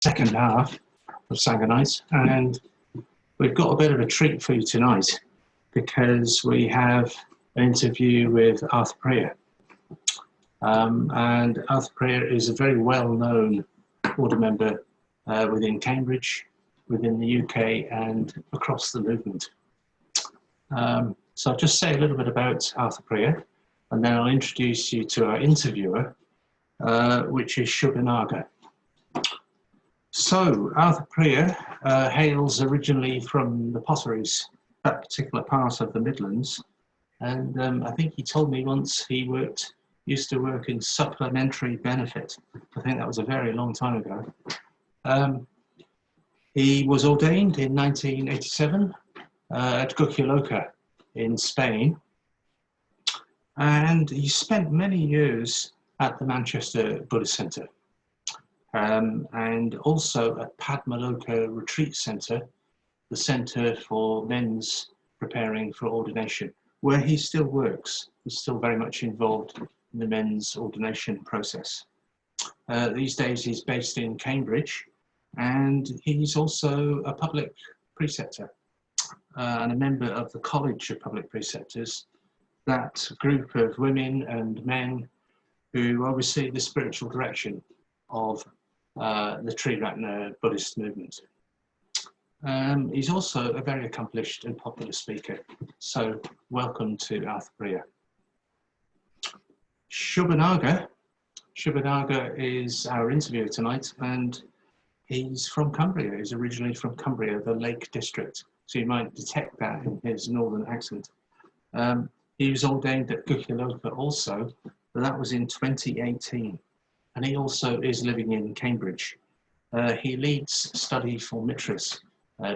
second half of Sangha night, and we've got a bit of a treat for you tonight because we have an interview with Arthapriya. And Arthapriya is a very well-known order member within Cambridge, within the UK, and across the movement. So I'll just say a little bit about Arthapriya, and then I'll introduce you to our interviewer, which is Shubhanaga. So Arthapriya hails originally from the Potteries, that particular part of the Midlands, and I think he told me once he used to work in supplementary benefit. I think that was a very long time ago. He was ordained in 1987 at Gukyaloka in Spain, and he spent many years at the Manchester Buddhist Centre, and also at Padmaloka Retreat Centre, the centre for men's preparing for ordination, where he still works. He's still very much involved in the men's ordination process. These days he's based in Cambridge, and he's also a public preceptor and a member of the College of Public Preceptors, that group of women and men who oversee the spiritual direction of the Triratna Buddhist movement. He's also a very accomplished and popular speaker. So welcome to Arthapriya. Shubhanaga is our interviewer tonight, and he's from Cumbria. He's originally from Cumbria, the Lake District. So you might detect that in his northern accent. He was ordained at Gukyaloka also, but that was in 2018. And he also is living in Cambridge. He leads study for Mitras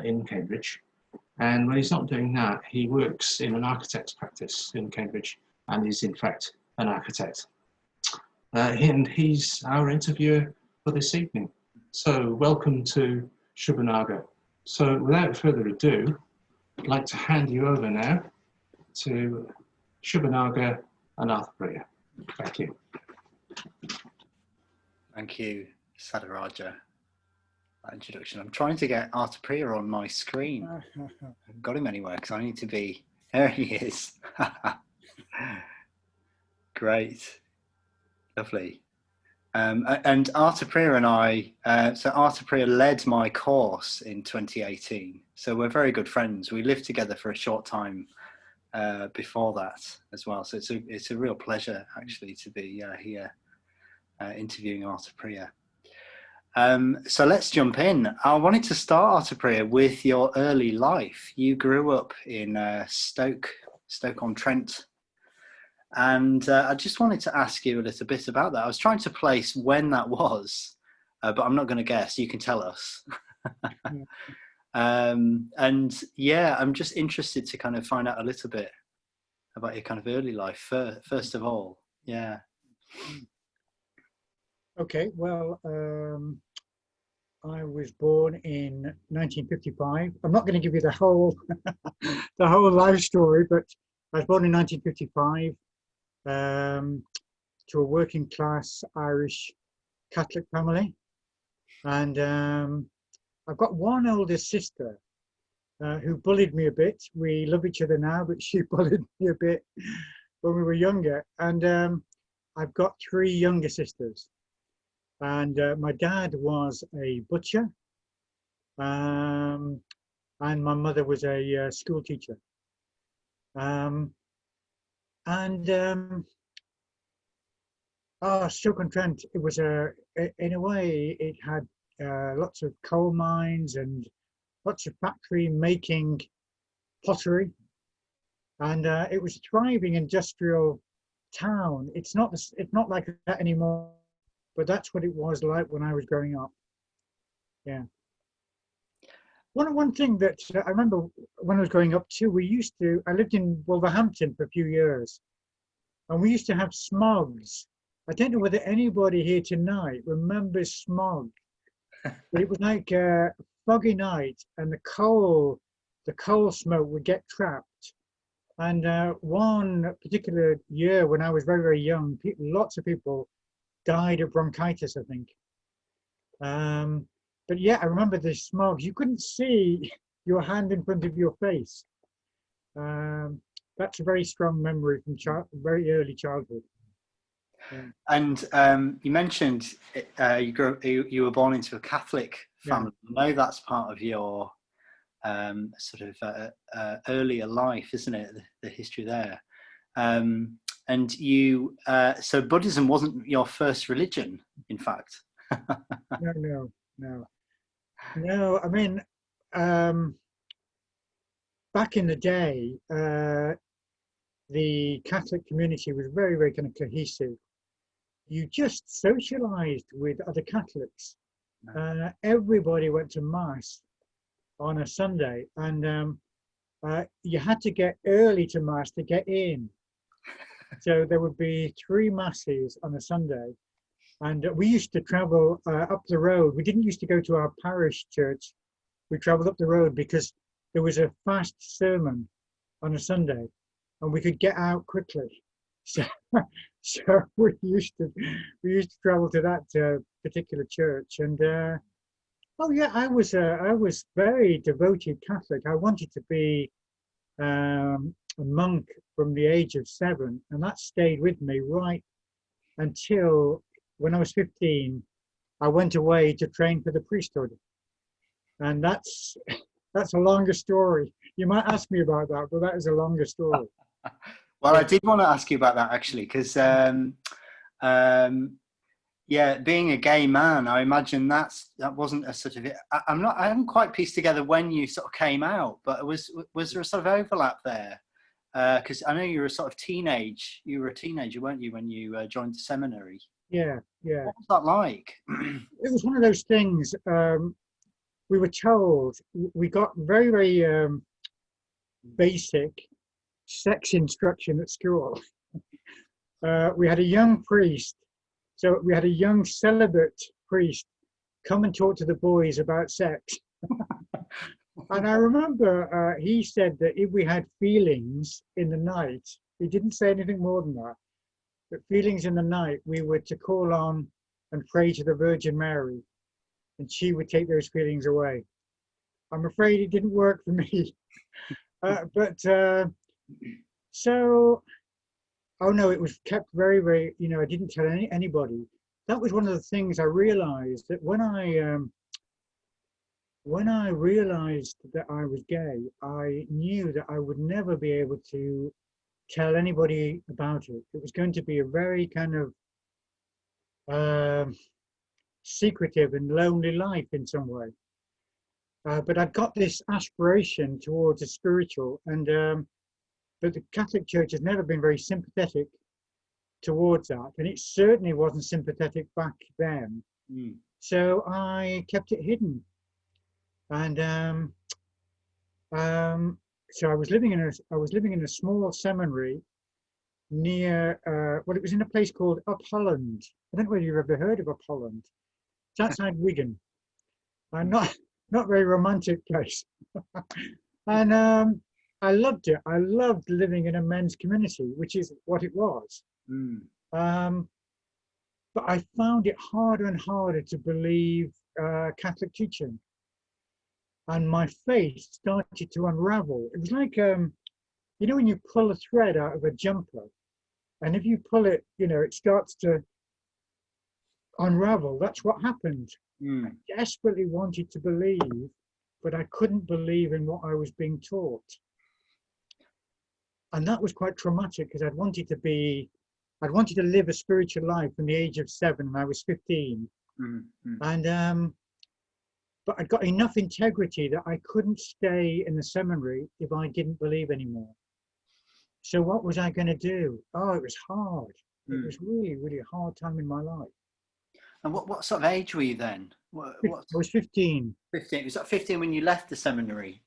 in Cambridge. And when he's not doing that, he works in an architect's practice in Cambridge, and is in fact an architect. And he's our interviewer for this evening. So welcome to Shubhanaga. So without further ado, I'd like to hand you over now to Shubhanaga and Arthapriya. Thank you. Thank you, Sadaraja. That introduction. I'm trying to get Arthapriya on my screen. I haven't got him anywhere because I need to be. There he is. Great, lovely. And Arthapriya and I, so Arthapriya led my course in 2018. So we're very good friends. We lived together for a short time before that as well. So it's a real pleasure actually to be here interviewing Arthapriya. So let's jump in. I wanted to start, Arthapriya, with your early life. You grew up in Stoke-on-Trent. And I just wanted to ask you a little bit about that. I was trying to place when that was, but I'm not going to guess. You can tell us. And yeah, I'm just interested to kind of find out a little bit about your kind of early life, first of all. Yeah. Okay, well, I was born in 1955. I'm not going to give you the whole the whole life story, but I was born in 1955. To a working class Irish Catholic family, and I've got one older sister who bullied me a bit. We love each other now, but she bullied me a bit when we were younger. And I've got three younger sisters, and my dad was a butcher, and my mother was a school teacher. Stoke-on-Trent, it was in a way, it had lots of coal mines and lots of factory making pottery, and it was a thriving industrial town. It's not like that anymore, but that's what it was like when I was growing up. Yeah. One thing that I remember when I was growing up too, I lived in Wolverhampton for a few years, and we used to have smogs. I don't know whether anybody here tonight remembers smog, but it was like a foggy night, and the coal smoke would get trapped. And one particular year when I was very, very young, lots of people died of bronchitis, I think. but yeah, I remember the smogs. You couldn't see your hand in front of your face. That's a very strong memory from very early childhood. And you mentioned you were born into a Catholic family. Yeah. I know that's part of your sort of earlier life, isn't it? The history there. And you, so Buddhism wasn't your first religion, in fact. No. I mean, back in the day, the Catholic community was very, very kind of cohesive. You just socialized with other Catholics. Everybody went to Mass on a Sunday, and you had to get early to Mass to get in. So there would be 3 Masses on a Sunday, and we used to travel up the road. We didn't used to go to our parish church. We traveled up the road because there was a fast sermon on a Sunday, and we could get out quickly. So we used to travel to that particular church, and oh yeah, I was very devoted Catholic. I wanted to be a monk from the age of 7, and that stayed with me right until when I was 15. I went away to train for the priesthood, and that's a longer story. You might ask me about that, but that is a longer story. Well, I did want to ask you about that actually, because yeah, being a gay man, I imagine that wasn't a sort of. I haven't quite pieced together when you sort of came out, but was there a sort of overlap there? Because I know you were a sort of teenage. You were a teenager, weren't you, when you joined the seminary? Yeah. What was that like? It was one of those things. We were told, we got very, very basic sex instruction at school. We had a young priest, so we had a young celibate priest come and talk to the boys about sex. And I remember he said that if we had feelings in the night, he didn't say anything more than that, but feelings in the night, we were to call on and pray to the Virgin Mary, and she would take those feelings away. I'm afraid it didn't work for me. So, oh no, it was kept very, very, I didn't tell anybody. That was one of the things I realized, that when I realized that I was gay, I knew that I would never be able to tell anybody about it. It was going to be a very kind of secretive and lonely life in some way. But I'd got this aspiration towards a spiritual, and but the Catholic Church has never been very sympathetic towards that, and it certainly wasn't sympathetic back then. So I kept it hidden, and so I was living in a small seminary near it was in a place called Upholland. I don't know whether you've ever heard of Upholland. It's outside Wigan. Not very romantic place. And I loved it. I loved living in a men's community, which is what it was. But I found it harder and harder to believe Catholic teaching. And my faith started to unravel. It was like, when you pull a thread out of a jumper, and if you pull it, it starts to unravel. That's what happened. I desperately wanted to believe, but I couldn't believe in what I was being taught. And that was quite traumatic, because I'd wanted to live a spiritual life from the age of 7, and I was 15. And but I'd got enough integrity that I couldn't stay in the seminary if I didn't believe anymore. So what was I going to do? Oh, it was hard. It was really, really a hard time in my life. And what sort of age were you then? I was 15. 15. Was that 15 when you left the seminary?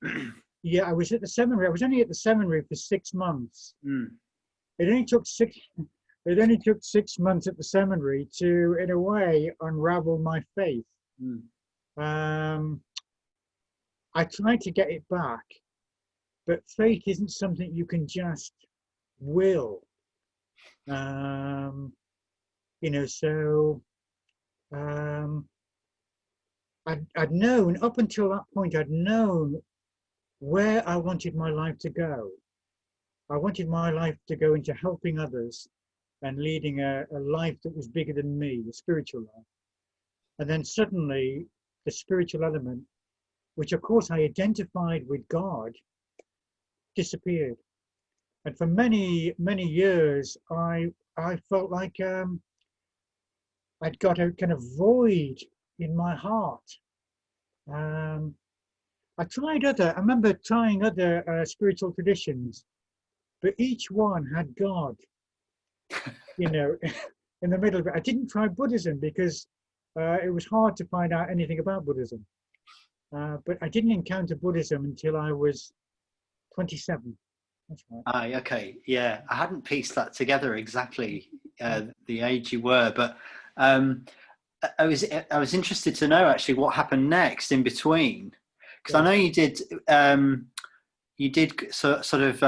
Yeah, I was at the seminary. I was only at the seminary for 6 months. It only took 6 months at the seminary to, in a way, unravel my faith. I tried to get it back, but faith isn't something you can just will. So I'd known, up until that point, I'd known where I wanted my life to go. I wanted my life to go into helping others and leading a life that was bigger than me, the spiritual life. And then suddenly the spiritual element, which of course I identified with God, disappeared. And for many, many years, I felt like I'd got a kind of void in my heart. I remember trying other spiritual traditions, but each one had God, you know, in the middle of it. I didn't try Buddhism because it was hard to find out anything about Buddhism. But I didn't encounter Buddhism until I was 27. That's right. Okay, yeah. I hadn't pieced that together exactly, the age you were, but I was interested to know actually what happened next in between, because I know you did sort of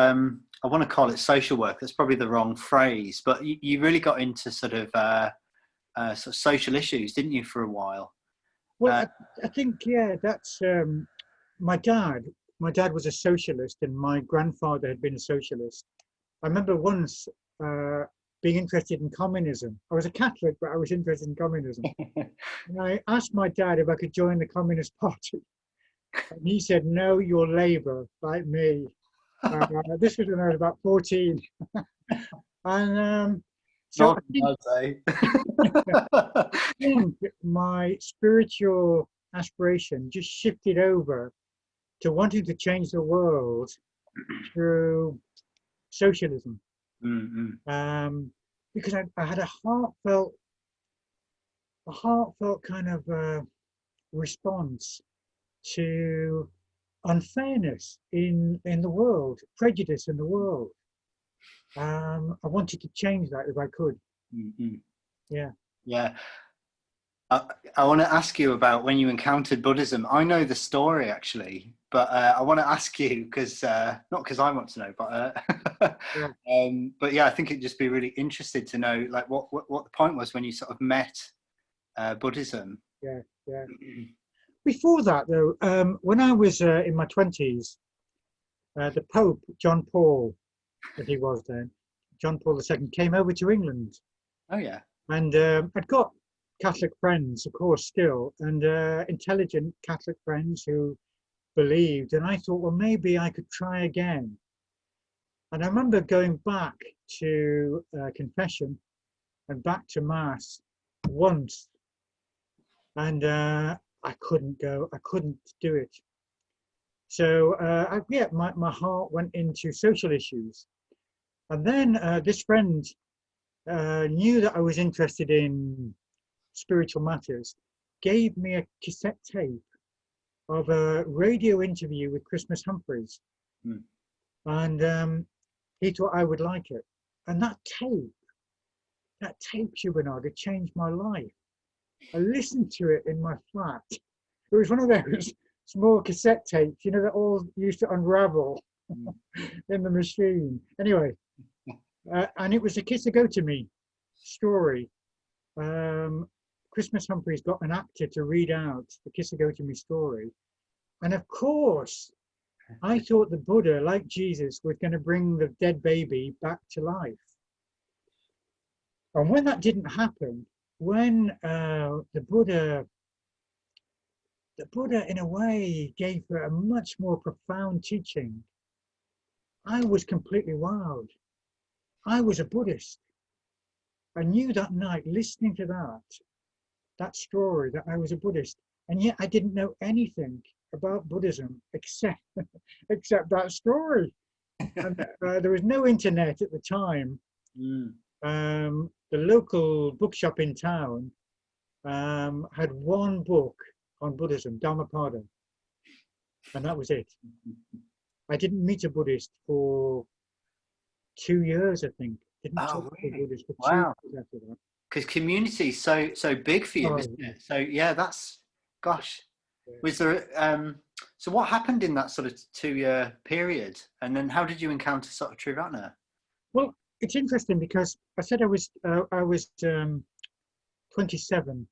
I want to call it social work. That's probably the wrong phrase, but you really got into sort of social issues, didn't you, for a while? Well, I think, yeah, that's my dad. My dad was a socialist, and my grandfather had been a socialist. I remember once being interested in communism. I was a Catholic, but I was interested in communism. And I asked my dad if I could join the Communist Party. And he said, no, you're Labour, like me. This was when I was about 14. And so I think my spiritual aspiration just shifted over to wanting to change the world through socialism. Mm-hmm. Because I had a heartfelt kind of response to unfairness in the world, prejudice in the world. I wanted to change that if I could. Mm-hmm. Yeah. I want to ask you about when you encountered Buddhism. I know the story actually, but I want to ask you because not because I want to know, but but yeah, I think it'd just be really interested to know like what the point was when you sort of met Buddhism. Yeah. Before that, though, when I was in my 20s, the Pope, John Paul, as he was then, John Paul II, came over to England. Oh yeah. And I'd got Catholic friends, of course, still, and intelligent Catholic friends who believed. And I thought, well, maybe I could try again. And I remember going back to confession and back to Mass once. And I couldn't go, I couldn't do it. So my heart went into social issues. And then this friend knew that I was interested in spiritual matters, gave me a cassette tape of a radio interview with Christmas Humphreys. And he thought I would like it. And that tape, Shubhanaga, changed my life. I listened to it in my flat. It was one of those small cassette tapes, you know, that all used to unravel in the machine. Anyway, and it was a Kiss a Go to Me story. Christmas Humphreys got an actor to read out the Kiss a Go to Me story. And of course, I thought the Buddha, like Jesus, was going to bring the dead baby back to life. And when that didn't happen, when the Buddha in a way gave her a much more profound teaching, I was completely wowed. I was a Buddhist. I knew that night, listening to that story, that I was a Buddhist, and yet I didn't know anything about Buddhism except that story. And there was no internet at the time. The local bookshop in town had one book on Buddhism, Dhammapada, and that was it. I didn't meet a Buddhist for 2 years, I think. Didn't talk to a Buddhist for 2 years after that. Because community is so big for you, isn't it? So yeah, that's, gosh. Yeah. Was there so what happened in that sort of 2-year period, and then how did you encounter sort of Triratna? Well, it's interesting because I said I was 27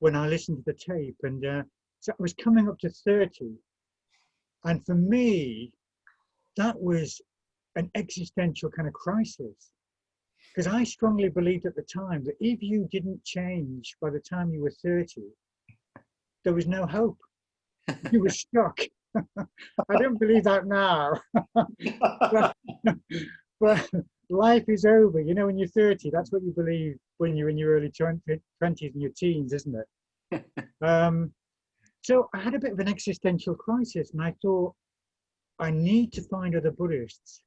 when I listened to the tape, and So I was coming up to 30. And for me, that was an existential kind of crisis. Because I strongly believed at the time that if you didn't change by the time you were 30, there was no hope. You were stuck. I don't believe that now. but life is over. You know, when you're 30, that's what you believe when you're in your early 20s and your teens, isn't it? So I had a bit of an existential crisis, and I thought, I need to find other Buddhists.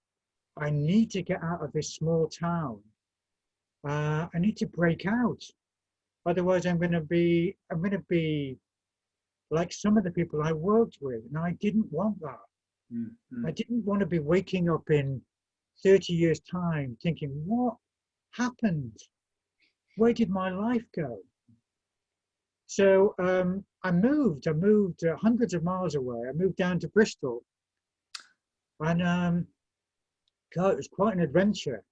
I need to get out of this small town. I need to break out. Otherwise, I'm going to be like some of the people I worked with, and I didn't want that. Mm-hmm. I didn't want to be waking up in 30 years' time thinking, what happened? Where did my life go? So I moved hundreds of miles away. I moved down to Bristol, and God, it was quite an adventure.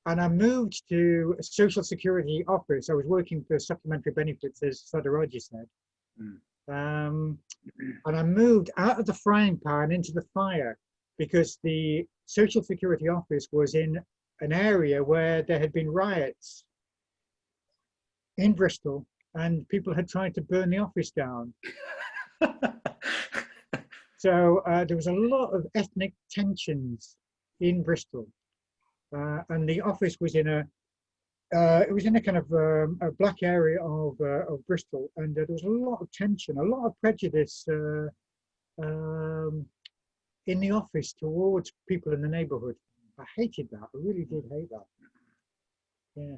And I moved to a social security office. I was working for supplementary benefits, as Sadharaji said. And I moved out of the frying pan into the fire because the social security office was in an area where there had been riots in Bristol, and people had tried to burn the office down. So there was a lot of ethnic tensions in Bristol. And the office was in a kind of a black area of Bristol, and there was a lot of tension, a lot of prejudice in the office towards people in the neighbourhood. I hated that. I really did hate that. Yeah.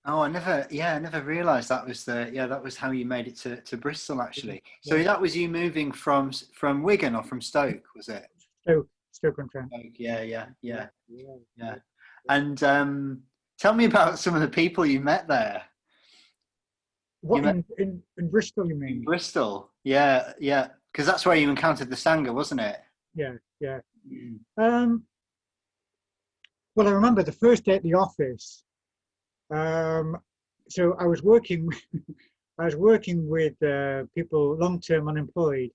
Oh, I never realised that was that was how you made it to Bristol, actually. So that was you moving from Wigan or from Stoke, was it? Stoke-on-Trent. Yeah. And tell me about some of the people you met there. What, in Bristol, you mean? In Bristol, yeah. Because that's where you encountered the Sangha, wasn't it? Yeah. Well, I remember the first day at the office. So I was working with people long-term unemployed,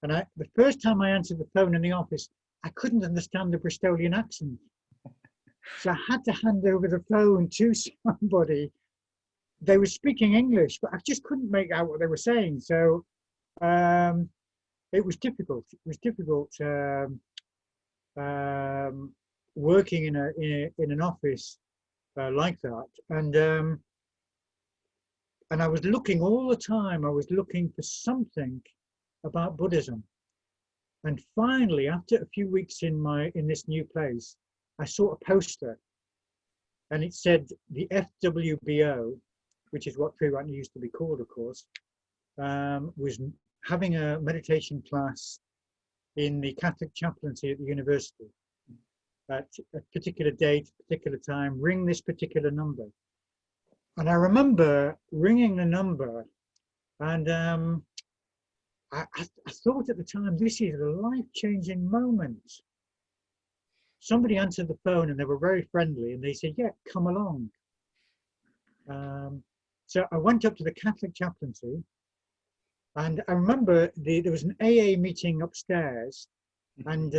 and the first time I answered the phone in the office, I couldn't understand the Bristolian accent. So I had to hand over the phone to somebody. They were speaking English, but I just couldn't make out what they were saying. So it was difficult. It was difficult working in an office like that. And I was looking all the time. I was looking for something about Buddhism. And finally, after a few weeks in this new place, I saw a poster, and it said the FWBO, which is what Triratna used to be called, of course, was having a meditation class in the Catholic chaplaincy at the university at a particular date, particular time. Ring this particular number. And I remember ringing the number, and I thought at the time, this is a life-changing moment. Somebody answered the phone, and they were very friendly, and they said, yeah, come along. So I went up to the Catholic chaplaincy, and I remember there was an AA meeting upstairs, and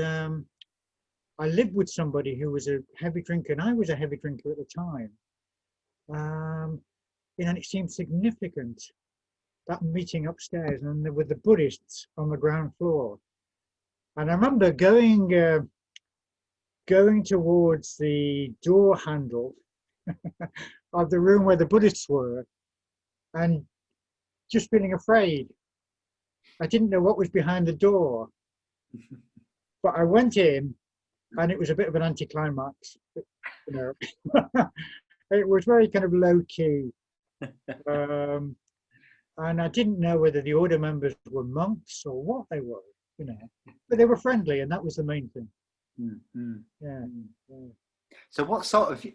I lived with somebody who was a heavy drinker, and I was a heavy drinker at the time. And it seemed significant, that meeting upstairs, and there were the Buddhists on the ground floor. And I remember going towards the door handle of the room where the Buddhists were, and just feeling afraid. I didn't know what was behind the door, but I went in, and it was a bit of an anticlimax. You know, it was very kind of low key. And I didn't know whether the order members were monks or what they were, you know, but they were friendly, and that was the main thing. Mm-hmm. Yeah. So what sort of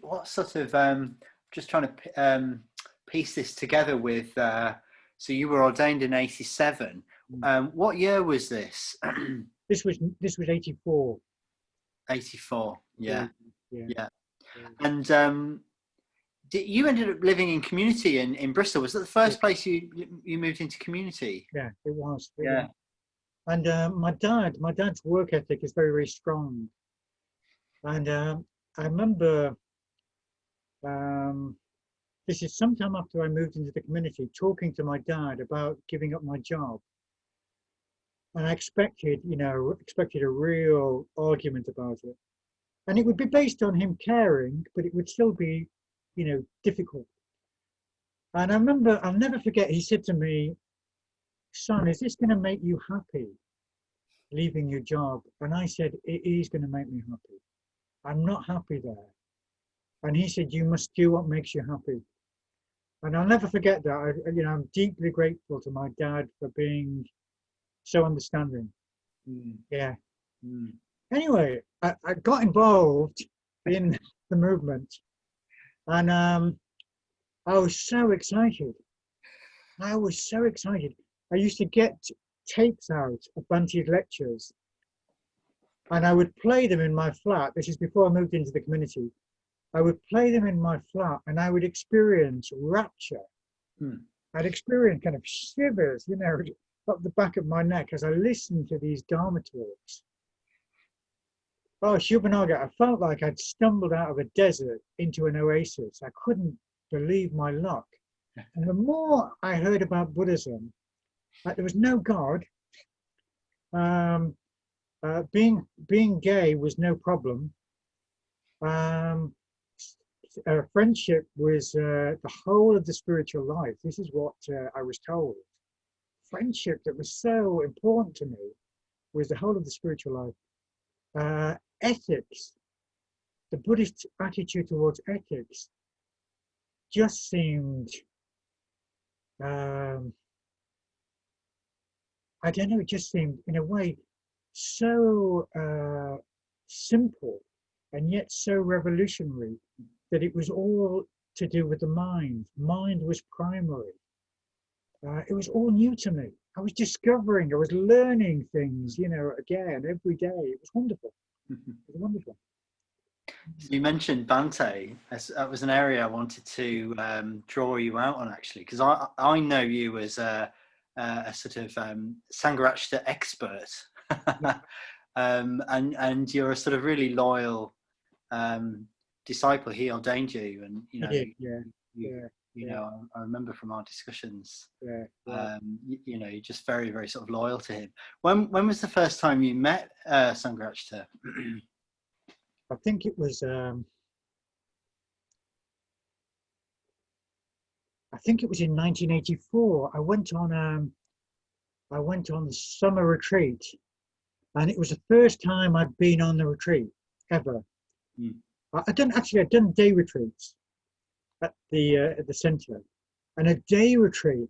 just trying to piece this together with, so you were ordained in 87. What year was this? This was 84. 84. Yeah. Yeah. And You ended up living in community in Bristol. Was that the first place you moved into community? Yeah, it was. It Yeah. was. And my dad's work ethic is very, very strong. And I remember this is sometime after I moved into the community, talking to my dad about giving up my job. And I expected a real argument about it. And it would be based on him caring, but it would still be, difficult. And I remember, I'll never forget, he said to me, "Son, is this going to make you happy, leaving your job?" And I said, "It is going to make me happy. I'm not happy there." And he said, "You must do what makes you happy." And I'll never forget that. I'm deeply grateful to my dad for being so understanding. Yeah. Anyway, I got involved in the movement, and I was so excited. I used to get tapes out of Bante's lectures, and I would play them in my flat. This is before I moved into the community. I would play them in my flat, and I would experience rapture. I'd experience kind of shivers, up the back of my neck as I listened to these Dharma talks. Oh, Shubhanaga, I felt like I'd stumbled out of a desert into an oasis. I couldn't believe my luck. And the more I heard about Buddhism, there was no God. Being gay was no problem. Friendship was the whole of the spiritual life. This is what I was told. Friendship that was so important to me was the whole of the spiritual life. Ethics, the Buddhist attitude towards ethics just seemed, I don't know, it just seemed in a way so simple and yet so revolutionary that it was all to do with the mind. Mind was primary. It was all new to me. I was discovering, I was learning things, again, every day. It was wonderful. It was wonderful. So you mentioned Bhante. That was an area I wanted to draw you out on, actually, because I know you as a sort of Sangha expert, and you're a sort of really loyal disciple. He ordained you, and I remember from our discussions. You're just very, very sort of loyal to him. When was the first time you met Sangha? I think it was. I think it was in 1984. I went on the summer retreat, and it was the first time I'd been on the retreat ever. I'd done day retreats at the centre, and a day retreat.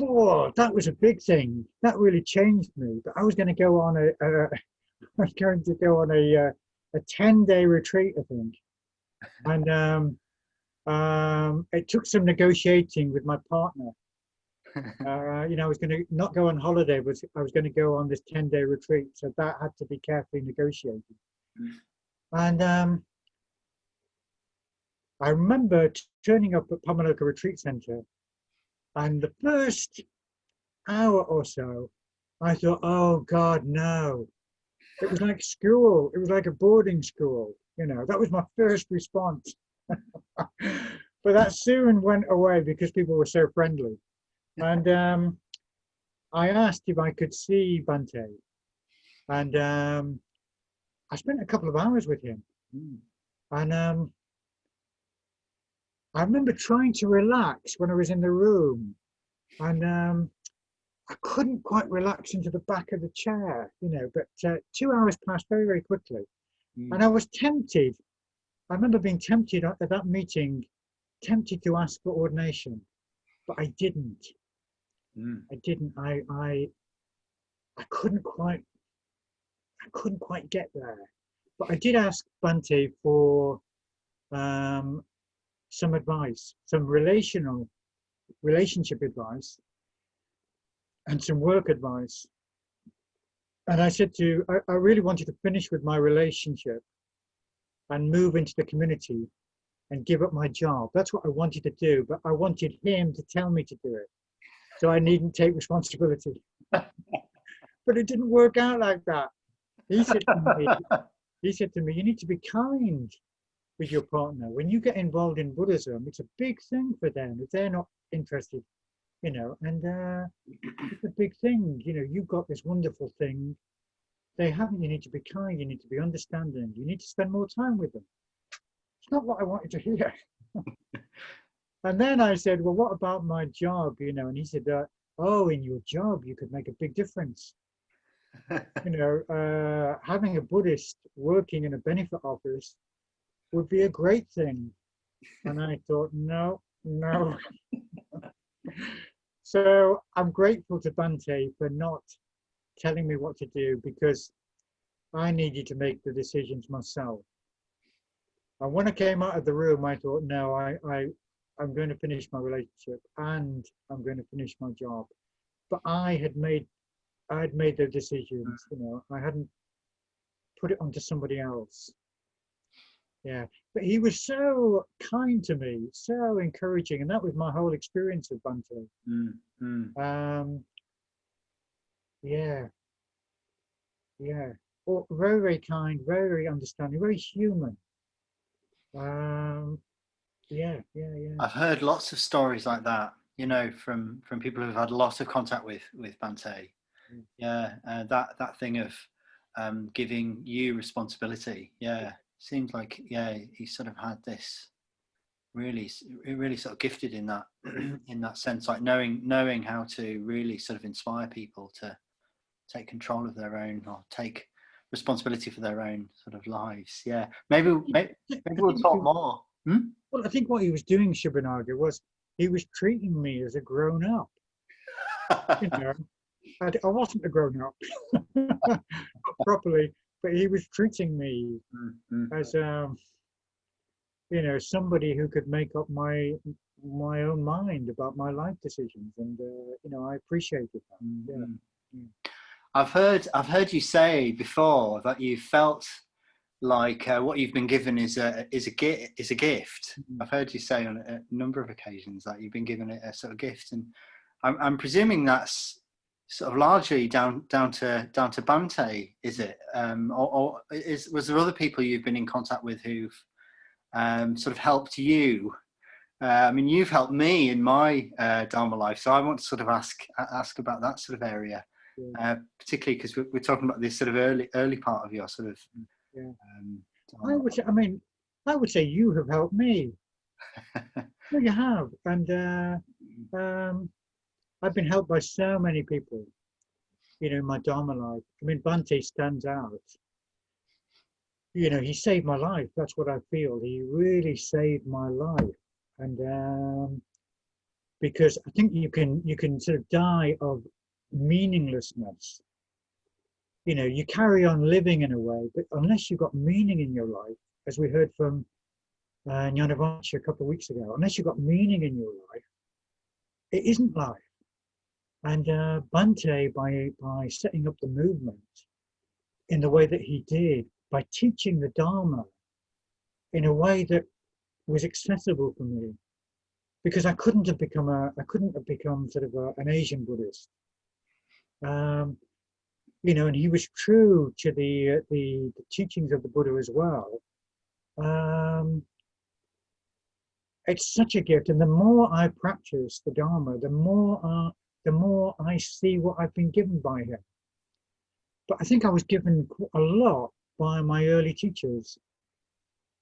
Oh, that was a big thing. That really changed me. But I was going to go on a 10-day retreat, I think, and it took some negotiating with my partner. I was going to not go on holiday, but I was going to go on this 10-day retreat, so that had to be carefully negotiated. And I remember turning up at Pamaloka Retreat Centre, and the first hour or so, I thought, "Oh God, no!" It was like school. It was like a boarding school. That was my first response. But that soon went away because people were so friendly. And I asked if I could see Bhante. And I spent a couple of hours with him. And I remember trying to relax when I was in the room. And I couldn't quite relax into the back of the chair, but 2 hours passed very, very quickly. And I was tempted. I remember being tempted at that meeting, tempted to ask for ordination, but I didn't. I didn't. I couldn't quite get there. But I did ask Bhante for some advice, some relationship advice, and some work advice. And I said I really wanted to finish with my relationship and move into the community. and give up my job. That's what I wanted to do, but I wanted him to tell me to do it, so I needn't take responsibility. But it didn't work out like that. He said to me, you need to be kind with your partner. When you get involved in Buddhism, it's a big thing for them. If they're not interested, you know, and it's a big thing. You know, you've got this wonderful thing. They haven't. You need to be kind. You need to be understanding. You need to spend more time with them. It's not what I wanted to hear. And then I said, well, what about my job? You know, and he said, oh, in your job, you could make a big difference. You know, having a Buddhist working in a benefit office would be a great thing. And I thought, no. So I'm grateful to Bhante for not telling me what to do, because I needed to make the decisions myself. And when I came out of the room, I thought, no, I'm going to finish my relationship and I'm going to finish my job. But I had made the decisions, you know, I hadn't put it onto somebody else. Yeah, but he was so kind to me, so encouraging, and that was my whole experience with Bhante. Yeah, oh, very, very kind, very, very understanding, very human. Yeah. I've heard lots of stories like that, you know, from people who've had a lot of contact with Bhante. Yeah, that thing of giving you responsibility. Yeah, seems like, yeah, he sort of had this really sort of gifted in that in that sense, like knowing how to really sort of inspire people to take control of their own, or take responsibility for their own sort of lives. Yeah, maybe we'll talk more. Well, I think what he was doing, Shubhanaga, was he was treating me as a grown-up. You know, I wasn't a grown-up properly, but he was treating me as you know, somebody who could make up my own mind about my life decisions, and you know, I appreciated that. I've heard you say before that you felt like what you've been given is a gift. I've heard you say on a number of occasions that you've been given a sort of gift, and I'm presuming that's sort of largely down to Bhante, is it? Or was there other people you've been in contact with who've sort of helped you? I mean, you've helped me in my Dharma life, so I want to sort of ask about that sort of area, particularly because we're talking about this sort of early part of your sort of. I would say you have helped me. Well, you have, and I've been helped by so many people, you know, in my Dharma life. I mean, Bhante stands out. You know, he saved my life. That's what I feel. He really saved my life, and because I think you can sort of die of meaninglessness. You know, you carry on living in a way, but unless you've got meaning in your life, as we heard from Jnanavansha a couple of weeks ago, unless you've got meaning in your life, it isn't life. And Bhante, by setting up the movement in the way that he did, by teaching the Dharma in a way that was accessible for me, because I couldn't have become sort of an Asian Buddhist. You know, and he was true to the teachings of the Buddha as well. It's such a gift, and the more I practice the Dharma, the more I see what I've been given by him. But I think I was given a lot by my early teachers,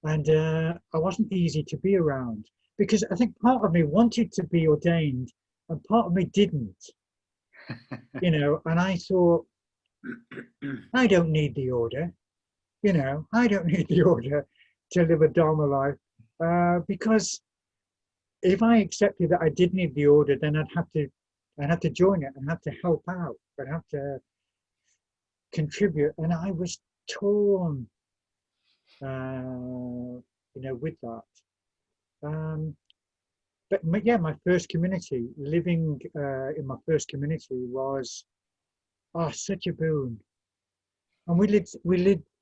and I wasn't easy to be around, because I think part of me wanted to be ordained and part of me didn't. You know, and I thought, I don't need the order, you know, I don't need the order to live a Dharma life, because if I accepted that I did need the order, then I'd have to join it and have to help out, I'd have to contribute, and I was torn, you know, with that. But yeah, my first community, living in my first community was such a boon, and we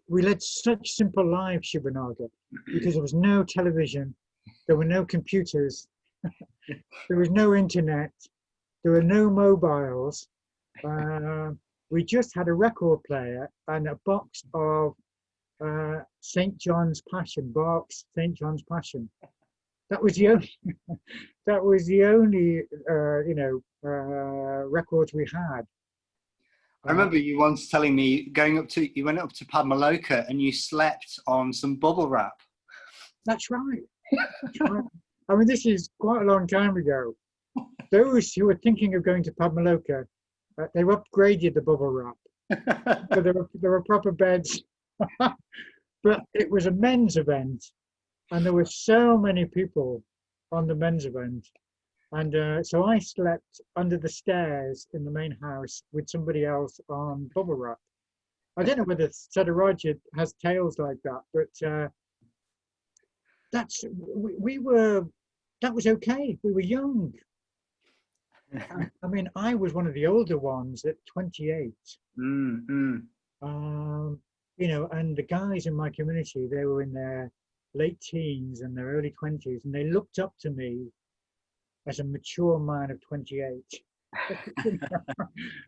led such simple lives, Shubhanaga, because there was no television, There were no computers. There was no internet. There were no mobiles. We just had a record player and a box of St. John's Passion, Bach's St. John's Passion. That was the only, that was the only, records we had. I remember you once telling me you went up to Padmaloka and you slept on some bubble wrap. That's right. That's right. I mean, this is quite a long time ago. Those who were thinking of going to Padmaloka, they've upgraded the bubble wrap. So there were proper beds. But it was a men's event, and there were so many people on the men's event. And so I slept under the stairs in the main house with somebody else on bubble wrap. I don't know whether Sadarajya has tales like that, but that was okay. We were young. I mean, I was one of the older ones at 28. And the guys in my community, they were in their late teens and their early 20s, and they looked up to me as a mature man of 28.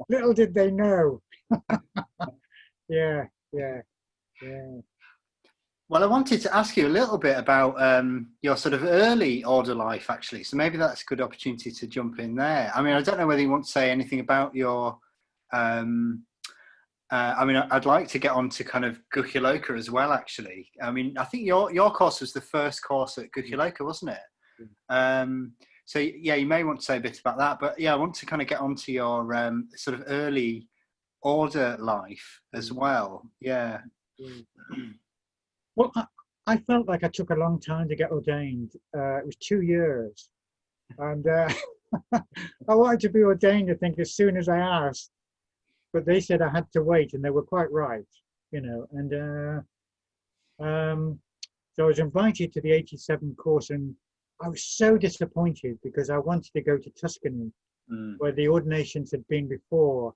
Little did they know. Yeah. Well, I wanted to ask you a little bit about your sort of early order life, actually. So maybe that's a good opportunity to jump in there. I mean, I don't know whether you want to say anything about your... I'd like to get on to kind of Gukhiloka as well, actually. I mean, I think your course was the first course at Gukhiloka, wasn't it? So, yeah, you may want to say a bit about that. But, yeah, I want to kind of get on to your sort of early order life as well. Yeah. Well, I felt like I took a long time to get ordained. It was 2 years. And I wanted to be ordained, I think, as soon as I asked. But they said I had to wait, and they were quite right, And so I was invited to the 87 course, and I was so disappointed because I wanted to go to Tuscany, where the ordinations had been before.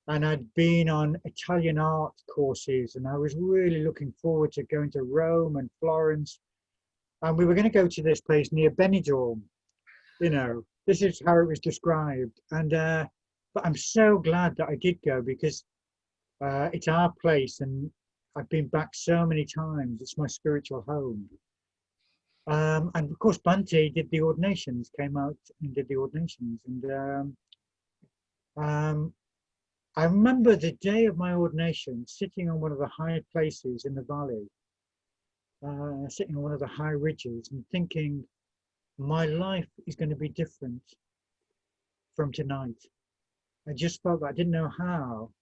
And I'd been on Italian art courses, and I was really looking forward to going to Rome and Florence. And we were going to go to this place near Benidorm. This is how it was described. And but I'm so glad that I did go, because it's our place, and I've been back so many times. It's my spiritual home. And of course, Bhante did the ordinations, came out and did the ordinations. And I remember the day of my ordination, sitting on one of the high places in the valley, sitting on one of the high ridges and thinking, my life is going to be different from tonight. I just felt that. I didn't know how,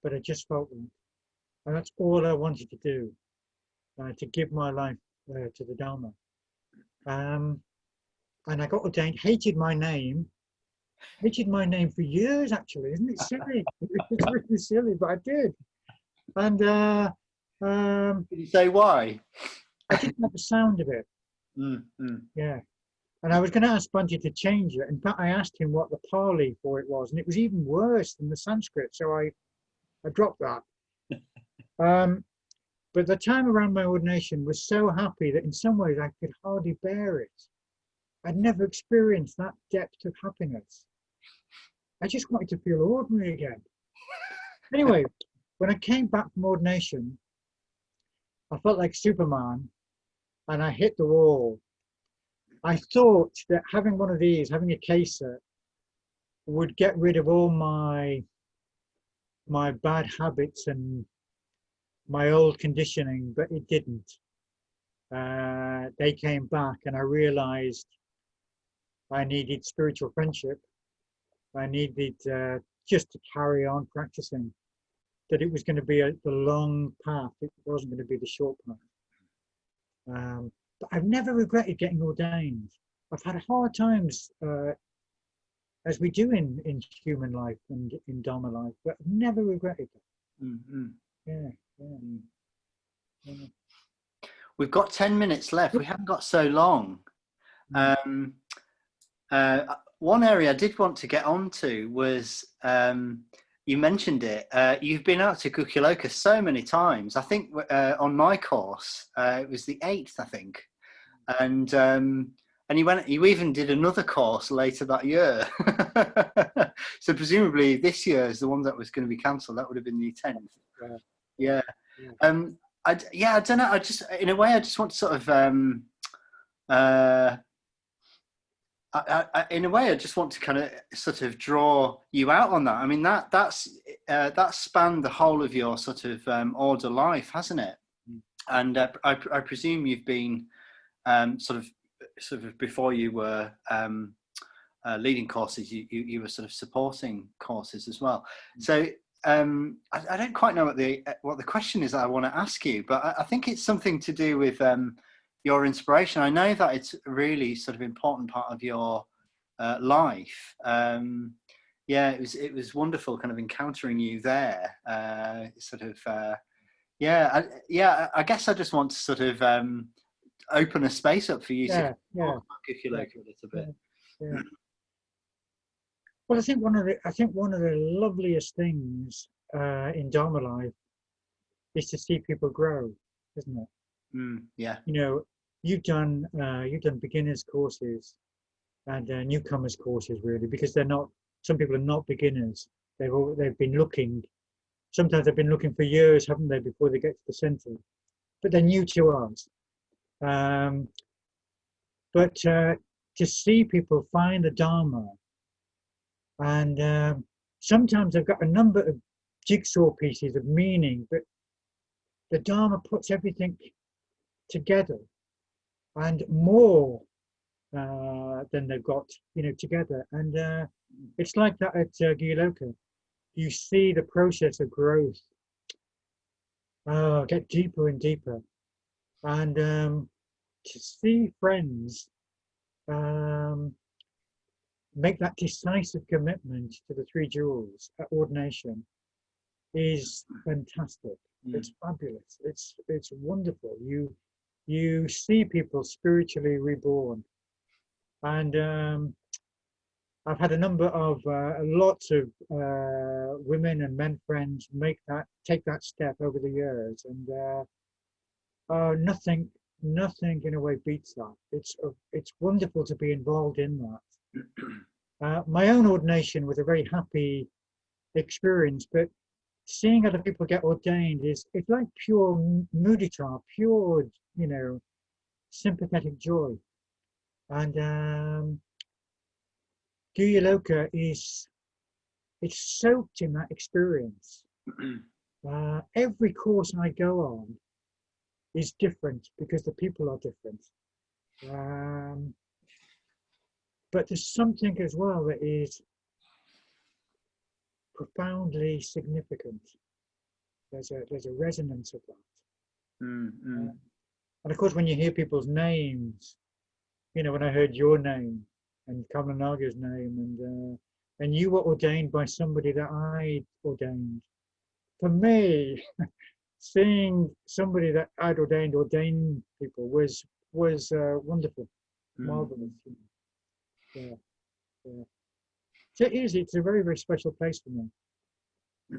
but I just felt that. And that's all I wanted to do, to give my life to the Dharma. And I got ordained, hated my name for years, actually. Isn't it silly? It's really silly, but I did. And did you say why? I didn't like the sound of it. Yeah. And I was going to ask Bhante to change it. In fact, I asked him what the Pali for it was, and it was even worse than the Sanskrit. So I dropped that. But the time around my ordination was so happy that in some ways I could hardly bear it. I'd never experienced that depth of happiness. I just wanted to feel ordinary again. Anyway, when I came back from ordination, I felt like Superman, and I hit the wall. I thought that having one of these, having a kesa, would get rid of all my bad habits and my old conditioning, but it didn't. They came back, and I realized I needed spiritual friendship. I needed just to carry on practicing, that it was going to be the long path. It wasn't going to be the short path. But I've never regretted getting ordained. I've had hard times, as we do in human life and in Dharma life, but I've never regretted it. Yeah. We've got 10 minutes left. We haven't got so long. One area I did want to get onto was, you mentioned it, you've been out to Gukhiloka so many times. I think on my course, it was the 8th, I think. And you even did another course later that year. So presumably this year is the one that was going to be cancelled. That would have been the 10th. Yeah. I don't know. I just, in a way, I just want to sort of, in a way, I just want to kind of sort of draw you out on that. I mean, that spanned the whole of your sort of order life, hasn't it? And I presume you've been sort of before you were leading courses, you were sort of supporting courses as well. So I don't quite know what the question is that I want to ask you, but I think it's something to do with your inspiration. I know that it's a really sort of important part of your life. It was wonderful kind of encountering you there. I guess I just want to sort of open a space up for you to talk, if you like, a little bit. Yeah. Well, I think one of the loveliest things in Dharma life is to see people grow, isn't it? Yeah. You know, you've done beginners courses and newcomers courses, really, because they're not. Some people are not beginners. They've been looking. Sometimes they've been looking for years, haven't they, before they get to the center? But they're new to us. But to see people find the Dharma, and sometimes they've got a number of jigsaw pieces of meaning, but the Dharma puts everything together and more than they've got, together. And it's like that at Gyaloka. You see the process of growth get deeper and deeper, and to see friends make that decisive commitment to the three jewels at ordination is fantastic. It's fabulous. It's wonderful. You see people spiritually reborn, and I've had a number of lots of women and men friends take that step over the years, and nothing in a way beats that. It's wonderful to be involved in that. My own ordination was a very happy experience, but seeing other people get ordained it's like pure mudita, pure sympathetic joy. And Gyaloka it's soaked in that experience. Every course I go on is different because the people are different. But there's something as well that is profoundly significant. There's a resonance of that. And of course, when you hear people's names, when I heard your name and Kamanaga's name, and you were ordained by somebody that I ordained. For me, seeing somebody that I'd ordain people was wonderful, marvelous. Yeah. So it's a very, very special place for me.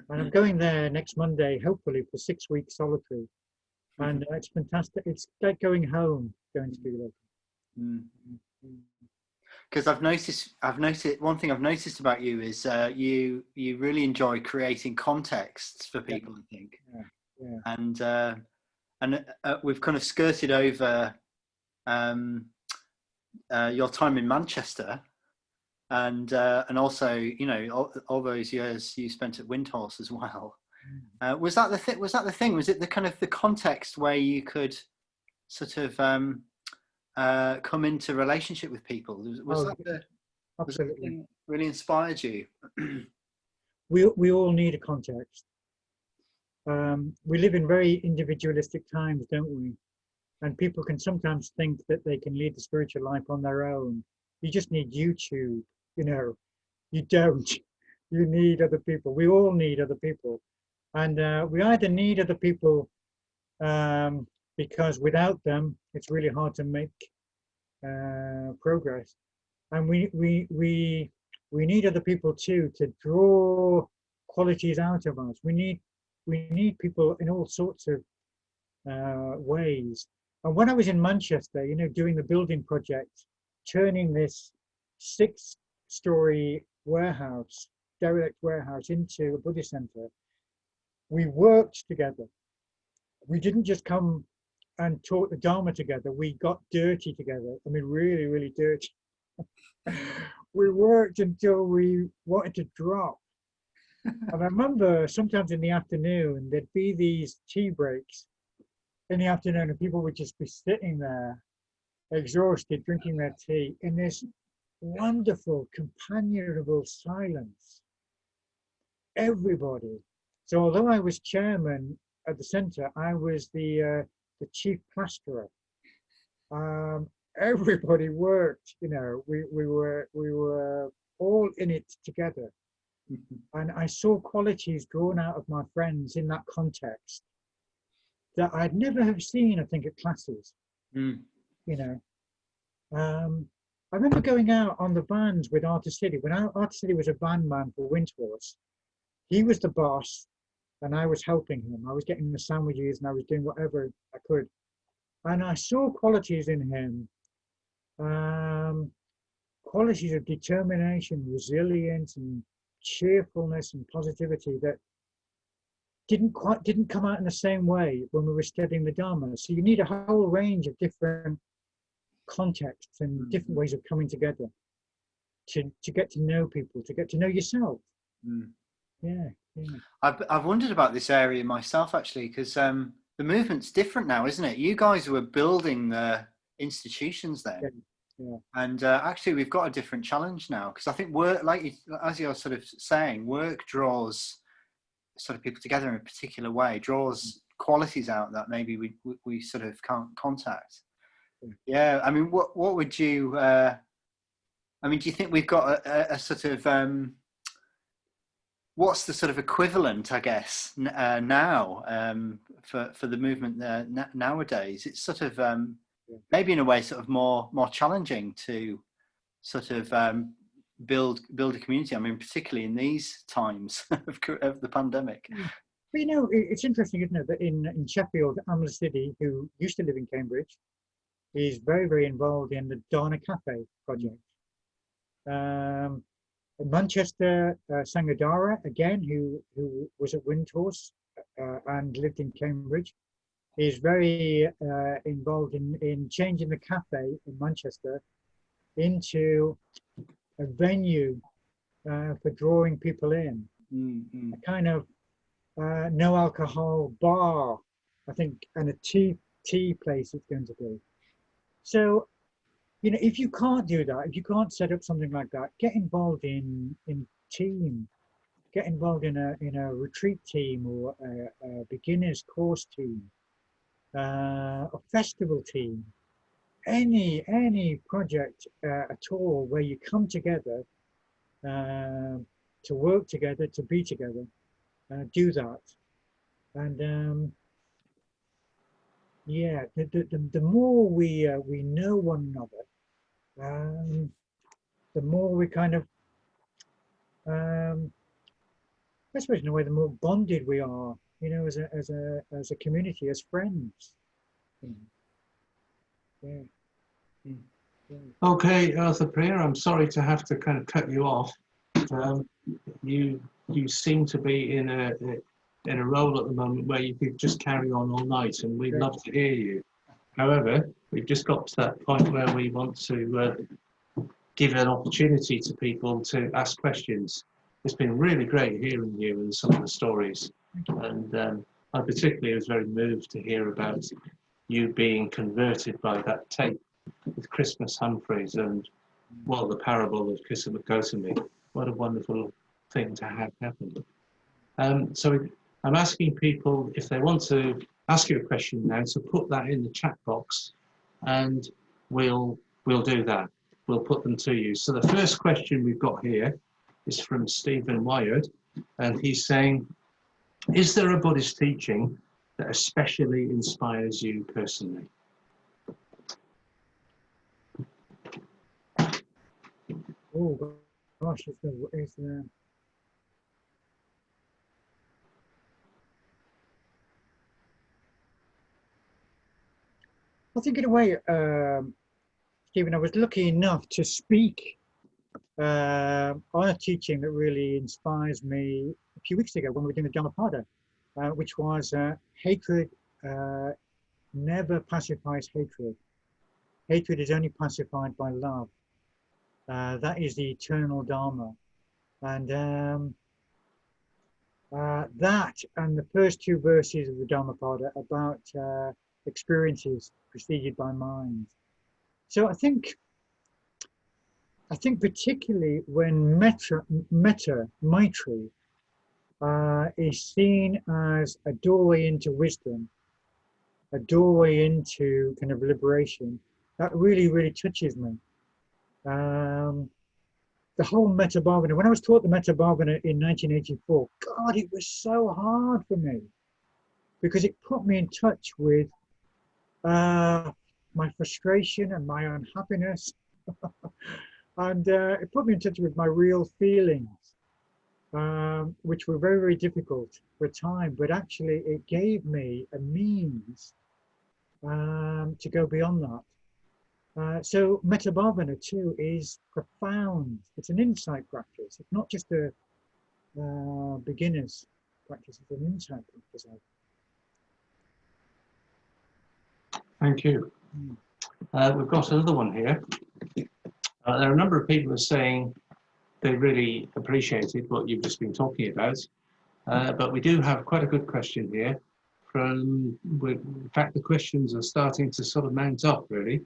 And I'm going there next Monday, hopefully for 6 weeks solitary. And it's fantastic. It's like going home, going to Gyaloka. Because I've noticed one thing I've noticed about you is you really enjoy creating contexts for people. I think, and we've kind of skirted over your time in Manchester, and also all those years you spent at Windhorse as well. Was that the thing? Was it the kind of the context where you could sort of come into relationship with people? Was that the thing really inspired you? We all need a context. We live in very individualistic times, don't we? And people can sometimes think that they can lead the spiritual life on their own. You just need YouTube, You don't. You need other people. We all need other people. And we either need other people because without them, it's really hard to make progress. And we need other people too to draw qualities out of us. We need people in all sorts of ways. And when I was in Manchester, you know, doing the building project, turning this 6-story warehouse, derelict warehouse, into a Buddhist center, we worked together. We didn't just come and taught the Dharma together. We got dirty together. I mean, really, really dirty. We worked until we wanted to drop. And I remember sometimes in the afternoon, there'd be these tea breaks in the afternoon, and people would just be sitting there, exhausted, drinking their tea in this wonderful, companionable silence. Everybody. So although I was chairman at the center, I was the chief plasterer. Everybody worked, you know, we were all in it together. And I saw qualities drawn out of my friends in that context that I'd never have seen, I think, at classes. You know, I remember going out on the vans with Arthur City when Arthur City was a van man for Windhorse. He was the boss, and I was helping him. I was getting the sandwiches, and I was doing whatever I could. And I saw qualities in him, qualities of determination, resilience, and cheerfulness and positivity that didn't come out in the same way when we were studying the Dharma. So you need a whole range of different contexts and different ways of coming together to get to know people, to get to know yourself. Yeah. I've wondered about this area myself, actually, because the movement's different now, isn't it? You guys were building the institutions then. Yeah. And actually, we've got a different challenge now, because I think work, as you're sort of saying, work draws sort of people together in a particular way, draws qualities out that maybe we sort of can't contact. Yeah, I mean, what would you? I mean, do you think we've got a sort of what's the sort of equivalent, I guess, now for the movement nowadays? It's sort of maybe in a way sort of more challenging to sort of build a community. I mean, particularly in these times of the pandemic. But you know, it's interesting, isn't it, that in Sheffield, Amla City, who used to live in Cambridge, is very, very involved in the Dharna Cafe project. Manchester, Sangha, again, who was at Windhorse and lived in Cambridge, is very involved in changing the cafe in Manchester into a venue for drawing people in. A kind of no alcohol bar, I think, and a tea place it's going to be. So, you know, if you can't do that, if you can't set up something like that, get involved in team, get involved in a retreat team or a beginners course team, a festival team, any project at all where you come together to work together, to be together, do that. And yeah, the more we know one another, the more we kind of, I suppose in a way, the more bonded we are, you know, as a community, as friends. Yeah. Okay, Arthapriya, I'm sorry to have to kind of cut you off. You seem to be in a role at the moment where you could just carry on all night, and we'd love to hear you. However, we've just got to that point where we want to give an opportunity to people to ask questions. It's been really great hearing you and some of the stories, and I particularly was very moved to hear about you being converted by that tape with Christmas Humphreys and, well, the parable of Kisama Gotami. What a wonderful thing to have happen. So I'm asking people, if they want to ask you a question now, to put that in the chat box, and we'll do that. We'll put them to you. So the first question we've got here is from Stephen Wyard, and he's saying, is there a Buddhist teaching that especially inspires you personally? Oh gosh, I think in a way, Stephen, I was lucky enough to speak on a teaching that really inspires me a few weeks ago when we were doing the Dhammapada, which was hatred never pacifies hatred. Hatred is only pacified by love. That is the eternal Dharma. And that and the first two verses of the Dhammapada about experiences preceded by minds. So I think particularly when Maitri is seen as a doorway into wisdom, a doorway into kind of liberation, that really, really touches me. The whole Metta Bhavana, when I was taught the Metta Bhavana in 1984, God, it was so hard for me because it put me in touch with my frustration and my unhappiness. And it put me in touch with my real feelings, which were very, very difficult for a time, but actually it gave me a means to go beyond that. So Metta Bhavana too is profound. It's an insight practice. It's not just a beginner's practice, it's an insight practice. Thank you. We've got another one here. There are a number of people who are saying they really appreciated what you've just been talking about, but we do have quite a good question here. In fact, the questions are starting to sort of mount up, really.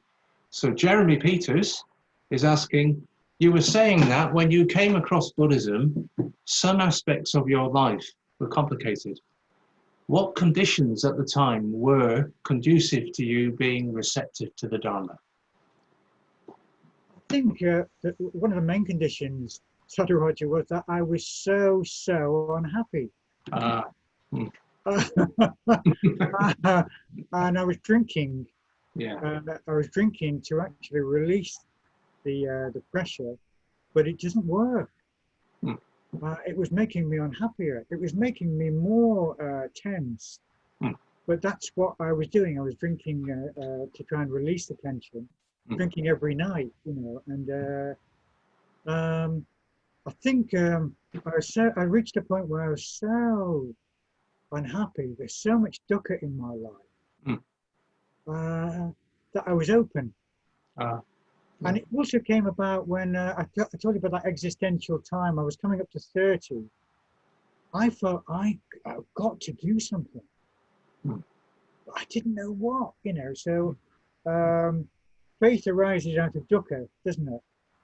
So Jeremy Peters is asking, you were saying that when you came across Buddhism, some aspects of your life were complicated. What conditions at the time were conducive to you being receptive to the Dharma? I think that one of the main conditions, Sadhuraju, was that I was so unhappy. And I was drinking. Yeah. I was drinking to actually release the pressure, but it doesn't work. It was making me unhappier. It was making me more tense. But that's what I was doing. I was drinking to try and release the tension. Drinking every night, you know, and I think I reached a point where I was so unhappy. There's so much dukkha in my life that I was open. And it also came about when I told you about that existential time. I was coming up to 30. I felt I've got to do something. But I didn't know what, you know. So faith arises out of dukkha, doesn't it?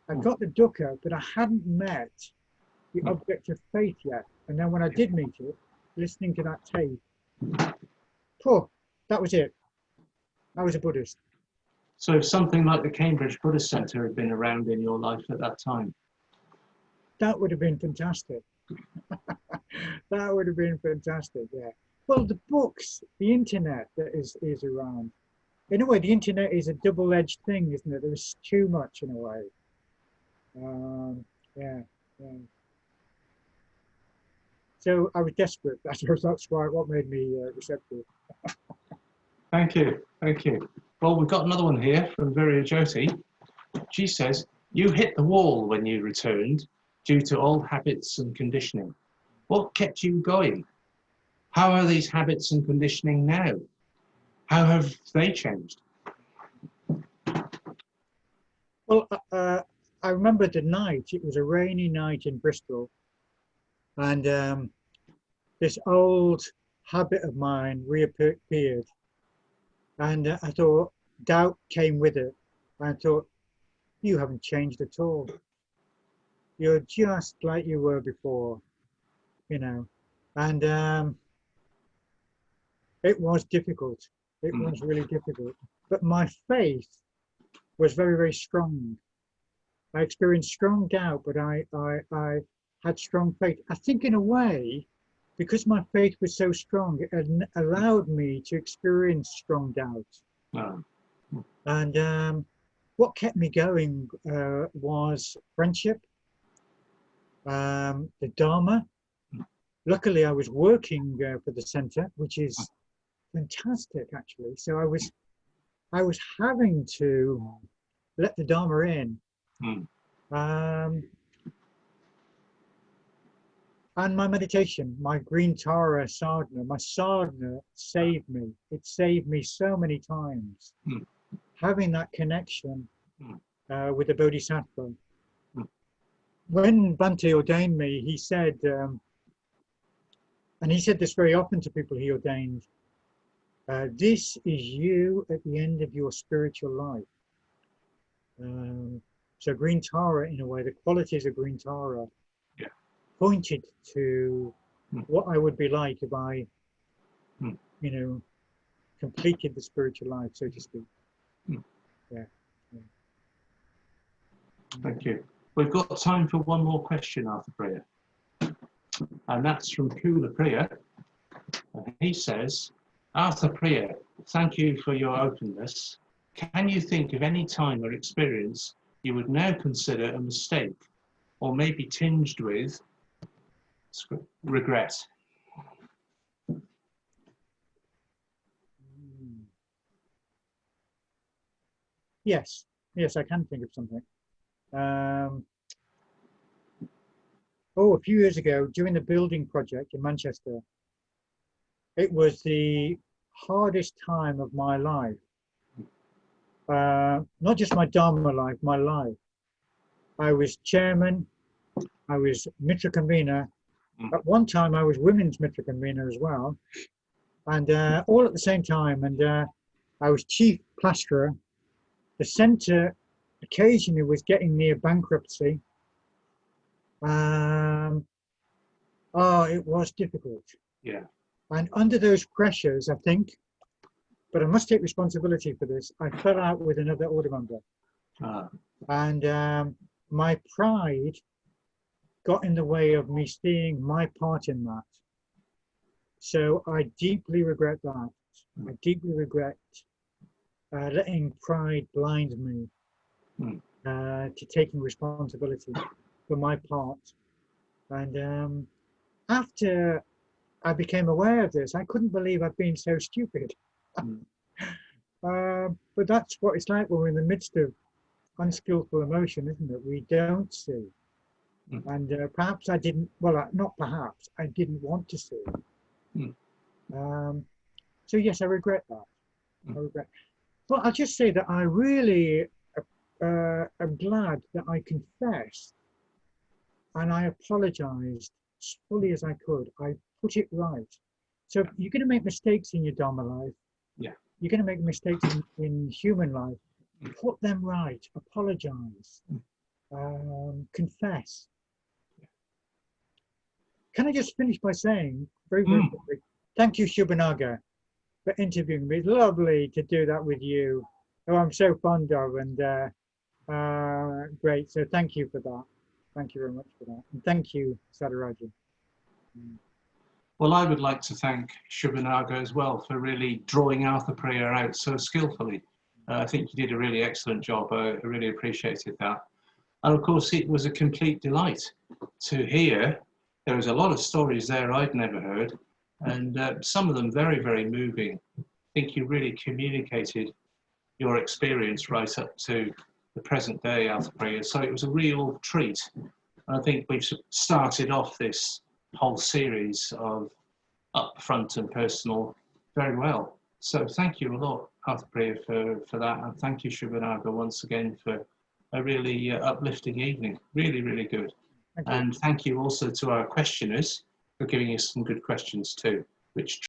I got the dukkha, but I hadn't met the object of faith yet. And then when I did meet it, listening to that tape, that was it. I was a Buddhist. So if something like the Cambridge Buddhist Centre had been around in your life at that time? That would have been fantastic. That would have been fantastic, yeah. Well, the books, the internet that is around. In a way, the internet is a double-edged thing, isn't it? There's too much in a way. Yeah. So I was desperate. That's what made me receptive. Thank you. Well, we've got another one here from Virya Jyoti. She says, you hit the wall when you returned due to old habits and conditioning. What kept you going? How are these habits and conditioning now? How have they changed? Well, I remember the night. It was a rainy night in Bristol. And this old habit of mine reappeared. And I thought, doubt came with it. I thought, you haven't changed at all. You're just like you were before, you know. And it was difficult. It was really difficult. But my faith was very, very strong. I experienced strong doubt, but I had strong faith. I think in a way, because my faith was so strong, it allowed me to experience strong doubt. And what kept me going was friendship, the Dharma. Luckily, I was working for the centre, which is fantastic, actually. So I was I was having to let the Dharma in. Mm. And my meditation, my green Tara sadhana, my sadhana saved me. It saved me so many times. Mm. Having that connection with the Bodhisattva. Mm. When Bhante ordained me, he said, and he said this very often to people he ordained, this is you at the end of your spiritual life. So green Tara, in a way, the qualities of green Tara pointed to what I would be like if I, you know, completed the spiritual life, so to speak. Yeah. Thank you. We've got time for one more question, Arthapriya. And that's from Priya. And he says, Arthapriya, thank you for your openness. Can you think of any time or experience you would now consider a mistake, or maybe tinged with regret? Yes, I can think of something. A few years ago, during the building project in Manchester, it was the hardest time of my life. Not just my Dharma life, my life. I was chairman, I was Mitra convener. At one time, I was women's Mitra convener as well. And all at the same time. And I was chief plasterer. The centre occasionally was getting near bankruptcy. It was difficult. Yeah. And under those pressures, I think, but I must take responsibility for this, I fell out with another order member. And my pride got in the way of me seeing my part in that. So I deeply regret that. I deeply regret letting pride blind me to taking responsibility for my part. And after I became aware of this, I couldn't believe I'd been so stupid. But that's what it's like when we're in the midst of unskillful emotion, isn't it? We don't see. And perhaps I didn't, not perhaps, I didn't want to see. So yes, I regret that. I regret. But I'll just say that I really am glad that I confessed and I apologized as fully as I could. I put it right. So you're going to make mistakes in your Dharma life. Yeah. You're going to make mistakes in human life. Put them right. Apologize. Confess. Can I just finish by saying, very, very quickly, thank you, Shubhanaga, for interviewing me. It's lovely to do that with you, who I'm so fond of, and great. So thank you for that. Thank you very much for that. And thank you, Sadharajan. Well, I would like to thank Shubhanaga as well for really drawing Arthapriya out so skillfully. I think you did a really excellent job. I really appreciated that. And of course, it was a complete delight to hear. There was a lot of stories there I'd never heard, and some of them very, very moving. I think you really communicated your experience right up to the present day, Arthapriya. So it was a real treat. And I think we've started off this whole series of upfront and personal very well. So thank you a lot, Arthapriya, for that. And thank you, Shubhanaga, once again for a really uplifting evening. Really, really good. And thank you also to our questioners for giving us some good questions too, which